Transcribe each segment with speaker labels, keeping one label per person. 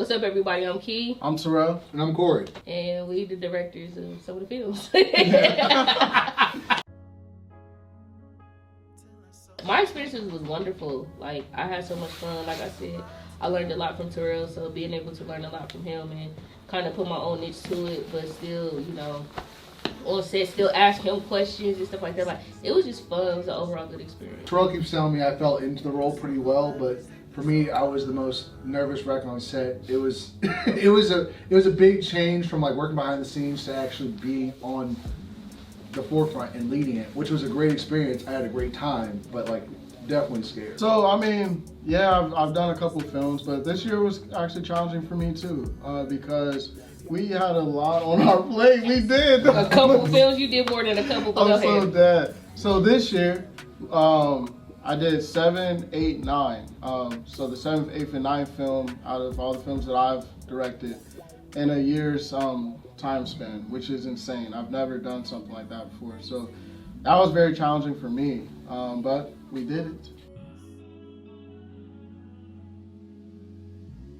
Speaker 1: What's up, everybody? I'm Key.
Speaker 2: I'm Terrell.
Speaker 3: And I'm Corey.
Speaker 1: And we the directors of some of the films. My experiences was wonderful. Like, I had so much fun. Like I said, I learned a lot from Terrell, so being able to learn a lot from him and kind of put my own niche to it, but still, you know, on set, still ask him questions and stuff like that. Like, it was just fun. It was an overall good experience.
Speaker 3: Terrell keeps telling me I fell into the role pretty well, but for me, I was the most nervous wreck on set. It was it was a big change from like working behind the scenes to actually be on the forefront and leading it, which was a great experience. I had a great time, but like definitely scared.
Speaker 2: So I mean, yeah, I've done a couple films, but this year was actually challenging for me too, because we had a lot on our plate. We did
Speaker 1: a couple films. You did more than a couple. But
Speaker 2: I'm so dead. So this year, I did 7, 8, 9. So the 7th, 8th, and 9th film out of all the films that I've directed in a year's time span, which is insane. I've never done something like that before. So that was very challenging for me, but we did it.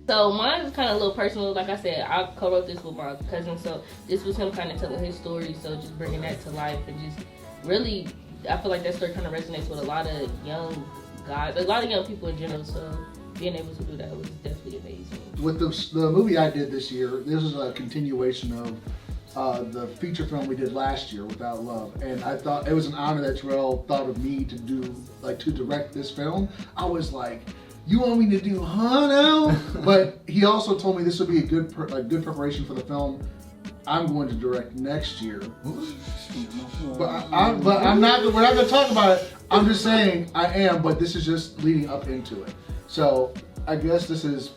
Speaker 1: So mine is kind of a little personal. Like I said, I co-wrote this with my cousin, so this was him kind of telling his story. So just bringing that to life and just really, I feel like that story kind of resonates with a lot of young guys, a lot of young people in general. So being able to do that was definitely amazing.
Speaker 3: With the movie I did this year, this is a continuation of the feature film we did last year, Without Love, and I thought it was an honor that Terrell thought of me to direct this film. I was like, you want me to do now? But he also told me this would be a good preparation for the film I'm going to direct next year. But I'm not. We're not going to talk about it. I'm just saying I am. But this is just leading up into it. So I guess this is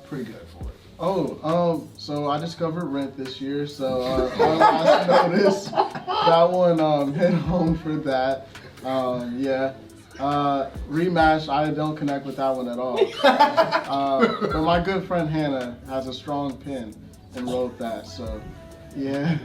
Speaker 3: pretty good for it.
Speaker 2: Oh, so I discovered Rent this year. So our last notice, that one hit home for that. Yeah. Rematched, I don't connect with that one at all. But my good friend Hannah has a strong pen and wrote that, so yeah.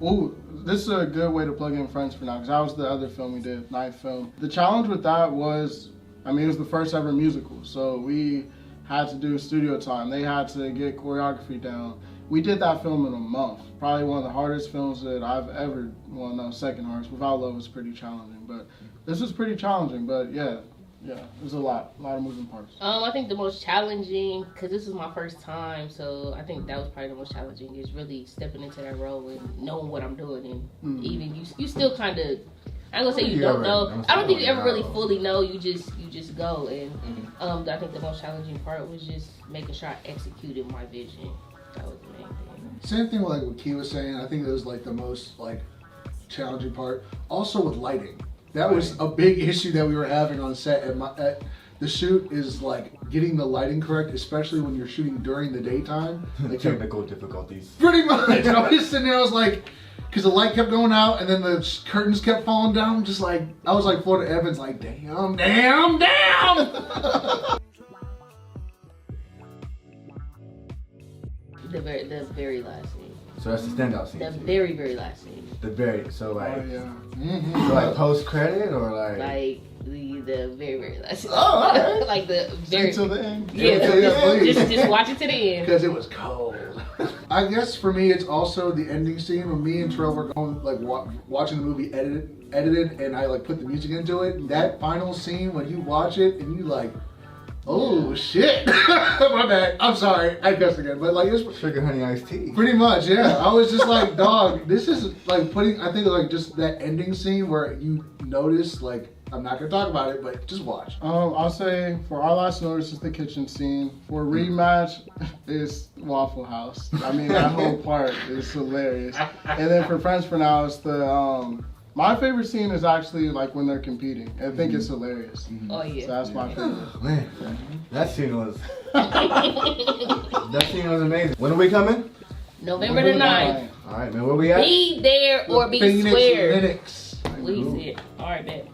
Speaker 2: Ooh, this is a good way to plug in Friends for now, because that was the other film we did, 9th film. The challenge with that was, I mean, it was the first ever musical, so we had to do studio time. They had to get choreography down. We did that film in a month. Probably one of the hardest films that I've ever, well, no, second hardest. Without Love was pretty challenging, but this was pretty challenging, but yeah, it was a lot of moving parts.
Speaker 1: I think the most challenging, because this is my first time, so I think that was probably the most challenging, is really stepping into that role and knowing what I'm doing. And even you still kind of, I'm gonna say you don't know. I don't think you ever really fully know. You just go. And I think the most challenging part was just making sure I executed my vision. That was the main thing.
Speaker 3: Same thing with like what Key was saying. I think that was like the most like challenging part. Also with lighting. That was a big issue that we were having on set. At the shoot is like getting the lighting correct, especially when you're shooting during the daytime. Like
Speaker 4: technical difficulties.
Speaker 3: Pretty much. And I was sitting there, I was like, because the light kept going out and then the curtains kept falling down. Just like, I was like Florida Evans, like, damn.
Speaker 1: The very last scene.
Speaker 4: So that's the standout scene.
Speaker 1: The very, very last scene.
Speaker 4: So like,
Speaker 3: Mm-hmm.
Speaker 4: so like post credit or like?
Speaker 1: Like the very, very last scene.
Speaker 4: Oh, all right.
Speaker 1: Like the very.
Speaker 2: Until the end.
Speaker 1: Yeah, just watch it to the end.
Speaker 3: Because it was cold. I guess for me, it's also the ending scene when me and Terrell were going like watching the movie edited, and I like put the music into it. That final scene when you watch it and you like, oh shit! My bad. I'm sorry. I cussed again, but like it was
Speaker 4: Sugar Honey Iced Tea.
Speaker 3: pretty much, yeah. I was just like, dog. This is like putting. I think like just that ending scene where you notice like. I'm not gonna talk about it, but just watch.
Speaker 2: I'll say for our last notice is the kitchen scene. For Rematch is Waffle House. I mean that whole part is hilarious. And then for Friends for Now, it's the my favorite scene is actually like when they're competing. I think it's hilarious.
Speaker 1: Oh yeah.
Speaker 2: So that's my favorite.
Speaker 4: Man, that scene was amazing. When are we coming?
Speaker 1: November the 9th.
Speaker 4: All right, man. Where we at?
Speaker 1: Be there or be
Speaker 3: Phoenix
Speaker 1: square.
Speaker 3: Linux.
Speaker 1: Please it. All right, man.